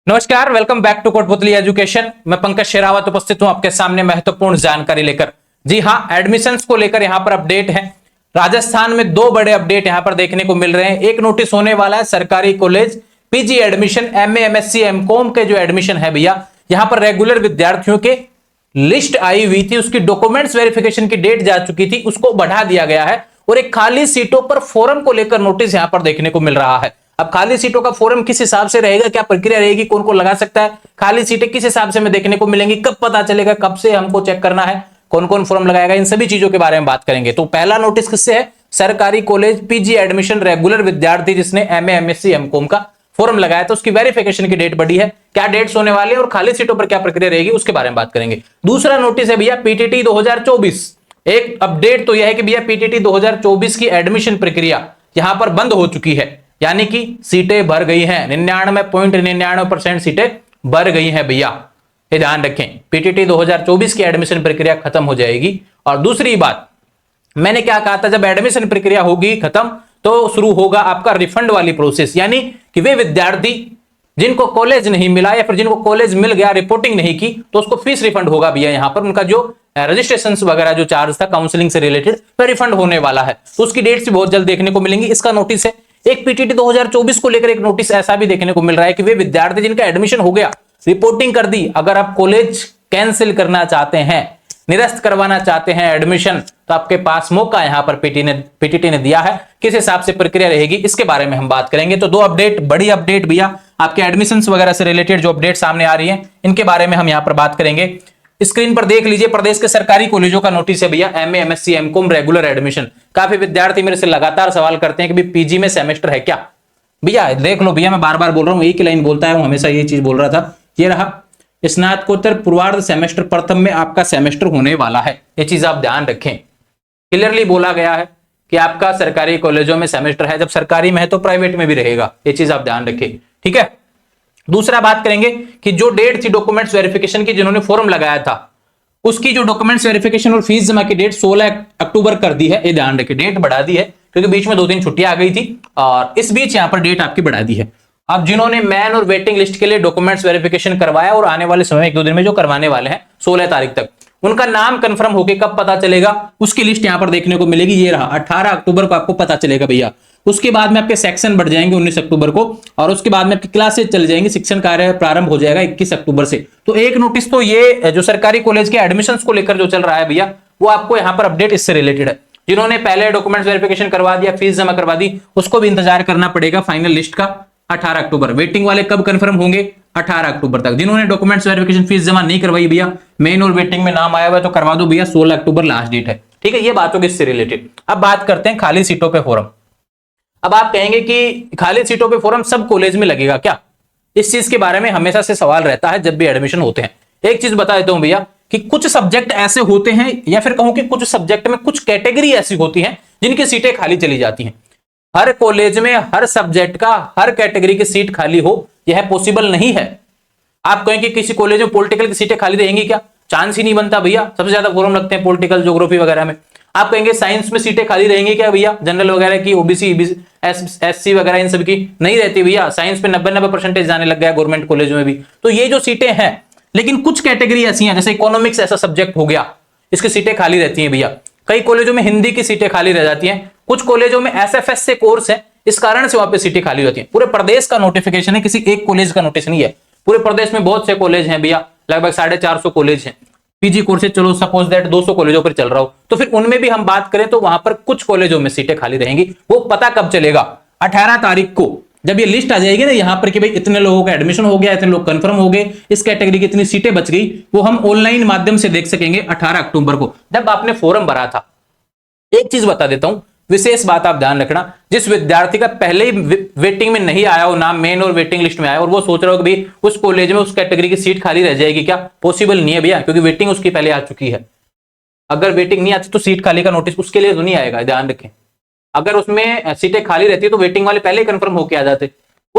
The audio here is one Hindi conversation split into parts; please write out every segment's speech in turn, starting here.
नमस्कार, welcome back to Kotputli education. मैं पंकज शेरावत उपस्थित हूं आपके सामने महत्वपूर्ण जानकारी लेकर। जी हां, एडमिशंस को लेकर यहां पर अपडेट है। राजस्थान में दो बड़े अपडेट यहां पर देखने को मिल रहे हैं। एक नोटिस होने वाला है सरकारी college PG admission, MA, MSc, MCom के जो एडमिशन है भैया, यहां पर रेगुलर विद्यार्थियों के लिस्ट आई हुई थी, उसकी डॉक्यूमेंट्स वेरिफिकेशन की डेट जा चुकी थी, उसको बढ़ा दिया गया है और एक खाली सीटों पर फॉर्म को लेकर नोटिस यहां पर देखने को मिल रहा है। अब खाली सीटों का फॉर्म किस हिसाब से रहेगा, क्या प्रक्रिया रहेगी, कौन कौन लगा सकता है, खाली सीटें किस हिसाब से हमें देखने को मिलेंगी, कब पता चलेगा, कब से हमको चेक करना है, कौन कौन फॉर्म लगाएगा, इन सभी चीजों के बारे में बात करेंगे। तो पहला नोटिस किससे है? सरकारी कॉलेज पीजी एडमिशन रेगुलर विद्यार्थी जिसने एमए, एमएससी, एमकॉम का फॉर्म लगाया था, उसकी वेरिफिकेशन की डेट बढ़ी है। क्या डेट्स होने वाली है और खाली सीटों पर क्या प्रक्रिया रहेगी, उसके बारे में बात करेंगे। दूसरा नोटिस है भैया पीटीटी 2024। एक अपडेट तो यह है कि भैया पीटीटी 2024 की एडमिशन प्रक्रिया यहां पर बंद हो चुकी है, यानी कि सीटें भर गई हैं। 99.99% सीटें भर गई हैं भैया, ये ध्यान रखें। पीटीटी 2024 की एडमिशन प्रक्रिया खत्म हो जाएगी। और दूसरी बात, मैंने क्या कहा था, जब एडमिशन प्रक्रिया होगी खत्म तो शुरू होगा आपका रिफंड वाली प्रोसेस, यानी कि वे विद्यार्थी जिनको कॉलेज नहीं मिला या फिर जिनको कॉलेज मिल गया, रिपोर्टिंग नहीं की, तो उसको फीस रिफंड होगा भैया। यहां पर उनका जो रजिस्ट्रेशन वगैरह जो चार्ज था काउंसलिंग से रिलेटेड, वह रिफंड होने वाला है। तो उसकी डेट्स बहुत जल्द देखने को मिलेंगी, इसका नोटिस है। एक पीटीटी 2024 को लेकर एक नोटिस ऐसा भी देखने को मिल रहा है कि वे विद्यार्थी जिनका एडमिशन हो गया, रिपोर्टिंग कर दी, अगर आप कॉलेज कैंसिल करना चाहते हैं, निरस्त करवाना चाहते हैं एडमिशन, तो आपके पास मौका यहां पर पीटीटी ने दिया है। किस हिसाब से प्रक्रिया रहेगी, इसके बारे में हम बात करेंगे। तो दो अपडेट, बड़ी अपडेट भैया, आपके एडमिशंस वगैरह से रिलेटेड जो अपडेट सामने आ रही है, इनके बारे में हम यहां पर बात करेंगे। स्क्रीन पर देख लीजिए, प्रदेश के सरकारी कॉलेजों का नोटिस है भैया, MA, MSc, MCom regular admission. काफी विद्यार्थी मेरे से लगातार सवाल करते हैं कि पीजी में सेमेस्टर है क्या। भैया देख लो भैया, मैं बार बार बोल रहा हूं, एक ही लाइन बोलता है, हमेशा ये चीज बोल रहा था। ये रहा, स्नातकोत्तर पूर्वार्ध सेमेस्टर प्रथम में आपका सेमेस्टर होने वाला है, ये चीज आप ध्यान रखें। क्लियरली बोला गया है कि आपका सरकारी कॉलेजों में सेमेस्टर है, जब सरकारी में है तो प्राइवेट में भी रहेगा, ये चीज आप ध्यान रखें, ठीक है। दूसरा बात करेंगे कि जो डेट थी डॉक्यूमेंट्स वेरिफिकेशन की, जिन्होंने फॉर्म लगाया था, उसकी जो डॉक्यूमेंट्स वेरिफिकेशन और फीस जमा की डेट 16 अक्टूबर कर दी है, ये ध्यान रखें। डेट बढ़ा दी है क्योंकि बीच में 2 दिन छुट्टियां आ गई थी और इस बीच यहां पर डेट आपकी बढ़ा दी है। अब जिन्होंने मैन और वेटिंग लिस्ट के लिए डॉक्यूमेंट्स वेरिफिकेशन करवाया और आने वाले समय 1-2 दिन में जो करवाने वाले हैं 16 तारीख तक, उनका नाम कंफर्म होके कब पता चलेगा, उसकी लिस्ट यहां पर देखने को मिलेगी। ये रहा, 18 अक्टूबर को आपको पता चलेगा भैया। उसके बाद में आपके सेक्शन बढ़ जाएंगे 19 अक्टूबर को, और उसके बाद में आपकी क्लासेज चल जाएंगी, शिक्षण कार्य प्रारंभ हो जाएगा 21 अक्टूबर से। तो एक नोटिस तो ये जो सरकारी कॉलेज के एडमिशंस को लेकर जो चल रहा है भैया, वो आपको यहां पर अपडेट इससे रिलेटेड है। जिन्होंने पहले डॉक्यूमेंट्स वेरिफिकेशन करवा दिया, फीस जमा करवा दी, उसको भी इंतजार करना पड़ेगा फाइनल लिस्ट का 18 अक्टूबर। वेटिंग वाले कब कंफर्म होंगे? 18 अक्टूबर तक। जिन्होंने डॉक्यूमेंट्स वेरिफिकेशन फीस जमा नहीं करवाई भैया, मेन और वेटिंग में नाम आया हुआ है तो करवा दो भैया, 16 अक्टूबर लास्ट डेट है, ठीक है। ये बात होगी इससे रिलेटेड। अब बात करते हैं खाली सीटों पे फॉर्म। अब आप कहेंगे कि खाली सीटों पे फॉर्म सब कॉलेज में लगेगा क्या? इस चीज के बारे में हमेशा से सवाल रहता है जब भी एडमिशन होते हैं। एक चीज बता देता हूं भैया कि कुछ सब्जेक्ट ऐसे होते हैं, या फिर कहूं कि कुछ सब्जेक्ट में कुछ कैटेगरी ऐसी होती हैं जिनकी सीटें खाली चली जाती हैं। हर कॉलेज में हर सब्जेक्ट का हर कैटेगरी की सीट खाली हो, यह पॉसिबल नहीं है। आप कहें कि किसी कॉलेज में पॉलिटिकल की सीटें खाली रहेंगी क्या? चांस ही नहीं बनता भैया, सबसे ज्यादा फॉर्म लगते हैं पॉलिटिकल, ज्योग्राफी वगैरह में। आप कहेंगे साइंस में सीटें खाली रहेंगी क्या भैया? जनरल वगैरह की, ओबीसी, एससी वगैरह इन सब की नहीं रहती भैया। साइंस पे 90-90% जाने लग गया गवर्नमेंट कॉलेज में भी। तो ये जो सीटें हैं, लेकिन कुछ कैटेगरी ऐसी हैं, जैसे इकोनॉमिक्स ऐसा सब्जेक्ट हो गया, इसकी सीटें खाली रहती हैं भैया। कई कॉलेजों में हिंदी की सीटें खाली रह जाती हैं, कुछ कॉलेजों में एसएफएस से कोर्स है, इस कारण से वहां पे सीटें खाली रहती हैं। पूरे प्रदेश का नोटिफिकेशन है, किसी एक कॉलेज का नोटिस नहीं है। पूरे प्रदेश में बहुत से कॉलेज हैं भैया, लगभग 450 कॉलेज हैं। पीजी कोर्सेज चलो सपोज दैट 200 कॉलेजों पर चल रहा हो, तो फिर उनमें भी हम बात करें तो वहां पर कुछ कॉलेजों में सीटें खाली रहेंगी। वो पता कब चलेगा? 18 तारीख को, जब ये लिस्ट आ जाएगी ना यहां पर कि भाई इतने लोगों का एडमिशन हो गया, इतने लोग कंफर्म हो गए, इस कैटेगरी की इतनी सीटें बच गई, वो हम ऑनलाइन माध्यम से देख सकेंगे 18 अक्टूबर को, जब आपने फॉर्म भरा था। एक चीज बता देता हूं, विशेष बात आप ध्यान रखना, जिस विद्यार्थी का पहले ही वेटिंग में नहीं आया हो, नाम मेन और वेटिंग लिस्ट में आया, और वो सोच रहा हो कि भाई उस कॉलेज में उस कैटेगरी की सीट खाली रह जाएगी क्या, पॉसिबल नहीं है भैया, क्योंकि वेटिंग उसकी पहले आ चुकी है। अगर वेटिंग नहीं आती तो सीट खाली का नोटिस उसके लिए तो नहीं आएगा, ध्यान रखें। अगर उसमें सीटें खाली रहती है तो वेटिंग वाले पहले ही कंफर्म होके आ जाते।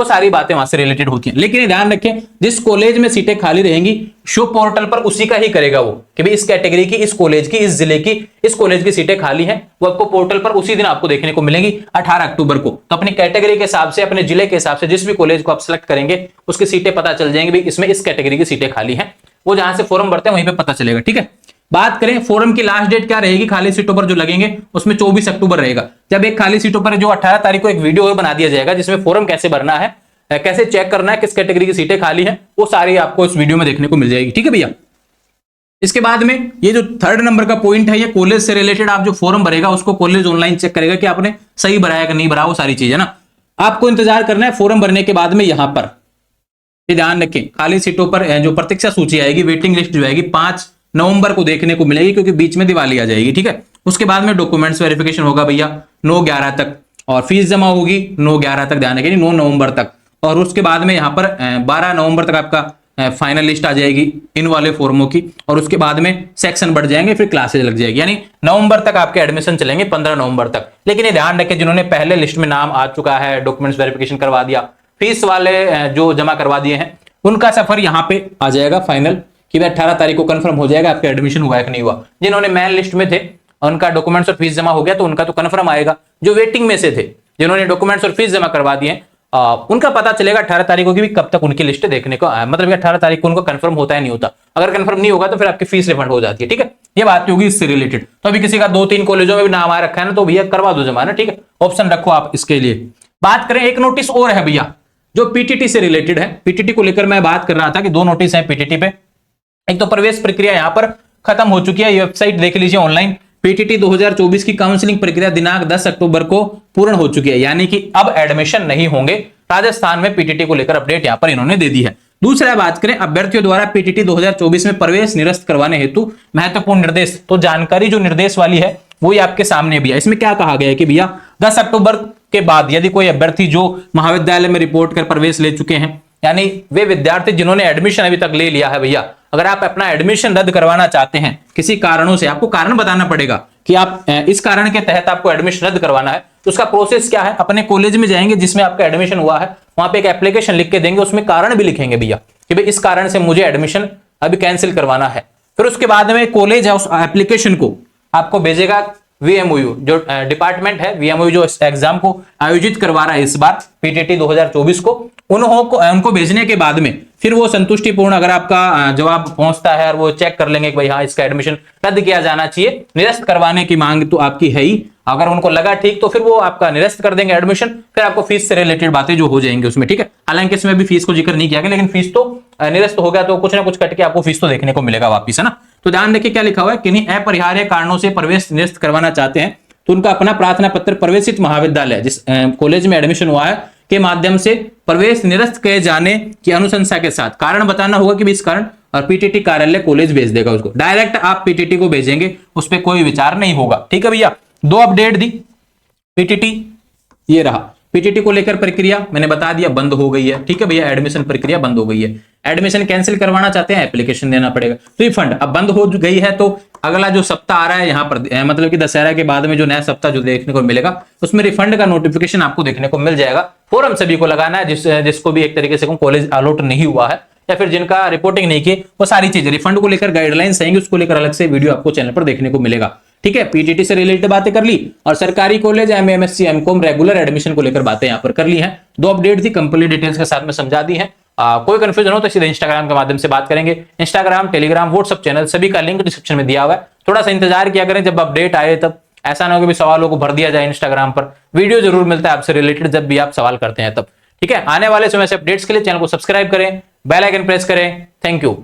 वो सारी बातें वहां से रिलेटेड होती हैं। लेकिन ध्यान रखें, जिस कॉलेज में सीटें खाली रहेंगी शो पोर्टल पर उसी का ही करेगा वो, कि भाई इस कैटेगरी की, इस कॉलेज की, इस जिले की, इस कॉलेज की सीटें खाली हैं, वो आपको पोर्टल पर उसी दिन आपको देखने को मिलेंगी 18 अक्टूबर को। तो अपनी कैटेगरी के हिसाब से, अपने जिले के हिसाब से जिस भी कॉलेज को आप सिलेक्ट करेंगे उसकी सीटें पता चल जाएंगी, भाई इसमें इस कैटेगरी की सीटें खाली हैं, वो जहां से फॉर्म भरते हैं वहीं पे पता चलेगा। ठीक है, बात करें फॉर्म की लास्ट डेट क्या रहेगी खाली सीटों पर जो लगेंगे, उसमें 24 अक्टूबर रहेगा। जब एक खाली सीटों पर जो 18 तारीख को एक वीडियो और बना दिया जाएगा जिसमें फॉर्म कैसे भरना है, कैसे चेक करना है किस कैटेगरी की सीटें खाली हैं, वो सारी आपको इस वीडियो में देखने को मिल जाएगी। ठीक है भैया, इसके बाद में ये जो थर्ड नंबर का पॉइंट है, ये कॉलेज से रिलेटेड आप जो फॉर्म भरेगा उसको कॉलेज ऑनलाइन चेक करेगा कि आपने सही भराया कि नहीं भरा, वो सारी चीज है ना। आपको इंतजार करना है फॉर्म भरने के बाद में। यहां पर ध्यान रखें, खाली सीटों पर जो प्रतीक्षा सूची आएगी, वेटिंग लिस्ट जो आएगी 5 नवंबर को देखने को मिलेगी, क्योंकि बीच में दिवाली आ जाएगी। ठीक है, उसके बाद में डॉक्यूमेंट्स वेरिफिकेशन होगा भैया 9/11 तक, और फीस जमा होगी 9/11 तक, ध्यान रखें 9 नवंबर तक। और उसके बाद में यहाँ पर 12 नवंबर तक आपका फाइनल लिस्ट आ जाएगी इन वाले फॉर्मों की, और उसके बाद में सेक्शन बढ़ जाएंगे, फिर क्लासेज लग जाएगी, यानी नवंबर तक आपके एडमिशन चलेंगे, 15 नवंबर तक। लेकिन ये ध्यान रखें, जिन्होंने पहले लिस्ट में नाम आ चुका है, डॉक्यूमेंट्स वेरिफिकेशन करवा दिया, फीस वाले जो जमा करवा दिए हैं, उनका सफर यहाँ पे आ जाएगा फाइनल, कि भाई 18 तारीख को कंफर्म हो जाएगा आपका एडमिशन हुआ है कि नहीं हुआ। जिन्होंने मेन लिस्ट में थे उनका डॉक्यूमेंट्स और फीस जमा हो गया तो उनका तो कंफर्म आएगा। जो वेटिंग में से थे, जिन्होंने डॉक्यूमेंट्स और फीस जमा करवा दिए, उनका पता चलेगा 18 तारीख को कि भी कब तक उनकी लिस्ट देखने को, मतलब 18 तारीख को उनको कंफर्म होता है नहीं होता। अगर कंफर्म नहीं होगा तो फिर आपकी फीस रिफंड हो जाती है। ठीक है, ये बात होगी इससे रिलेटेड। तो अभी किसी का 2-3 कॉलेजों में भी नाम आ रखा है ना, तो भैया करवा दो जमा ना। ठीक है, ऑप्शन रखो आप इसके लिए। बात करें, एक नोटिस और है भैया जो पीटीटी से रिलेटेड है। पीटीटी को लेकर मैं बात कर रहा था कि 2 नोटिस हैं पीटीटी पे। एक तो प्रवेश प्रक्रिया यहां पर खत्म हो चुकी है, ये वेबसाइट देख लीजिए ऑनलाइन। पीटीटी 2024 की काउंसलिंग प्रक्रिया दिनांक 10 अक्टूबर को पूर्ण हो चुकी है, यानी कि अब एडमिशन नहीं होंगे। राजस्थान में पीटीटी को लेकर अपडेट यहां पर इन्होंने दे दी है। दूसरा बात करें, अभ्यर्थियों द्वारा पीटीटी 2024 में प्रवेश निरस्त करवाने हेतु महत्वपूर्ण निर्देश। तो जानकारी जो निर्देश वाली है वो आपके सामने भी है। इसमें क्या कहा गया है कि भैया 10 अक्टूबर के बाद यदि कोई अभ्यर्थी जो महाविद्यालय में रिपोर्ट कर प्रवेश ले चुके हैं, यानी वे विद्यार्थी जिन्होंने एडमिशन अभी तक ले लिया है, भैया अगर आप अपना एडमिशन रद्द करवाना चाहते हैं किसी कारणों से, आपको कारण बताना पड़ेगा कि आप इस कारण के तहत आपको एडमिशन रद्द करवाना है। तो उसका प्रोसेस क्या है, अपने कॉलेज में जाएंगे जिसमें आपका एडमिशन हुआ है, वहां पे एक एप्लीकेशन लिख के देंगे, उसमें कारण भी लिखेंगे भैया कि भाई इस कारण से मुझे एडमिशन अभी कैंसिल करवाना है। फिर उसके बाद में कॉलेज है उस एप्लीकेशन को आपको भेजेगा वीएमओयू, जो डिपार्टमेंट है वीएमओयू जो एग्जाम को आयोजित करवा रहा है इस बार पीटीटी 2024 को, उनको भेजने के बाद में फिर वो संतुष्टिपूर्ण अगर आपका जवाब पहुंचता है और वो चेक कर लेंगे कि भाई हाँ इसका एडमिशन रद्द किया जाना चाहिए, निरस्त करवाने की मांग तो आपकी है ही, अगर उनको लगा ठीक तो फिर वो आपका निरस्त कर देंगे एडमिशन। फिर आपको फीस से रिलेटेड बातें जो हो जाएंगी उसमें। ठीक है, हालांकि इसमें भी फीस को जिक्र नहीं किया गया, लेकिन फीस तो निरस्त हो गया तो कुछ ना कुछ कट के आपको फीस तो देखने को मिलेगा वापिस, है ना। तो ध्यान देखिए क्या लिखा हुआ है, किन्हीं अपरिहार्य कारणों से प्रवेश निरस्त करवाना चाहते हैं तो उनका अपना प्रार्थना पत्र प्रवेशित महाविद्यालय जिस कॉलेज में एडमिशन हुआ है के माध्यम से प्रवेश निरस्त किए जाने की अनुशंसा के साथ कारण बताना होगा कि इस कारण, और पीटीटी कार्यालय कॉलेज भेज देगा उसको। डायरेक्ट आप पीटीटी को भेजेंगे, उस पर कोई विचार नहीं होगा। ठीक है भैया, 2 अपडेट दी पीटीटी, ये रहा पीटीटी को लेकर प्रक्रिया मैंने बता दिया बंद हो गई है। ठीक है भैया, एडमिशन प्रक्रिया बंद हो गई है। एडमिशन कैंसिल करवाना चाहते हैं एप्लीकेशन देना पड़ेगा। रिफंड अब बंद हो गई है तो अगला जो सप्ताह आ रहा है यहाँ पर, मतलब कि दशहरा के बाद में जो नया सप्ताह जो देखने को मिलेगा उसमें रिफंड का नोटिफिकेशन आपको देखने को मिल जाएगा। फॉर्म सभी को लगाना है जिसको भी एक तरीके से कॉलेज अलॉट नहीं हुआ है या फिर जिनका रिपोर्टिंग नहीं की, वो सारी चीजें रिफंड को लेकर गाइडलाइंस आएंगी, उसको लेकर अलग से वीडियो आपको चैनल पर देखने को मिलेगा। ठीक है, पीटीटी से रिलेटेड बातें कर ली और सरकारी college MA MSc MCom regular admission को लेकर बातें यहाँ पर कर ली हैं। 2 अपडेट थी, कंप्लीट डिटेल्स के साथ में समझा दी है। कोई कंफ्यूजन हो तो सीधे इंस्टाग्राम के माध्यम से बात करेंगे। इंस्टाग्राम, टेलीग्राम, व्हाट्सएप चैनल सभी का लिंक डिस्क्रिप्शन में दिया हुआ है। थोड़ा सा इंतजार किया करें जब अपडेट आए, तब ऐसा ना हो कि भी सवालों को भर दिया जाए इंस्टाग्राम पर। वीडियो जरूर मिलता है आपसे रिलेटेड जब भी आप सवाल करते हैं तब। ठीक है, आने वाले समय से अपडेट्स के लिए चैनल को सब्सक्राइब करें, बेल आइकन प्रेस करें। Thank you.